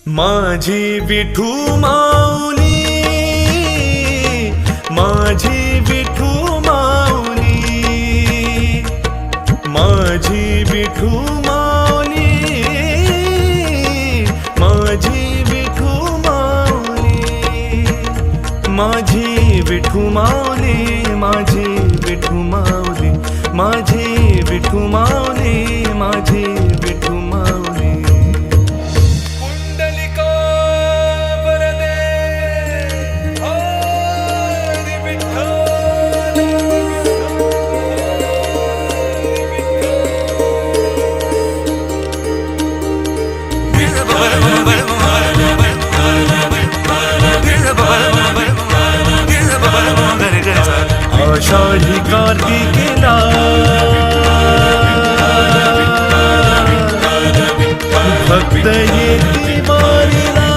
माझी विठू माऊली, माझी विठू माऊली, माझी विठू माऊली, माझी विठू माऊली, माझी विठू माऊली, माझी विठू माऊली, माझी विठू माऊली, माझी विठू माऊली. कुंडलिका वरदे हरी विठ्ठल. आषाढी कार्तिकेला भक्त येती वारीला,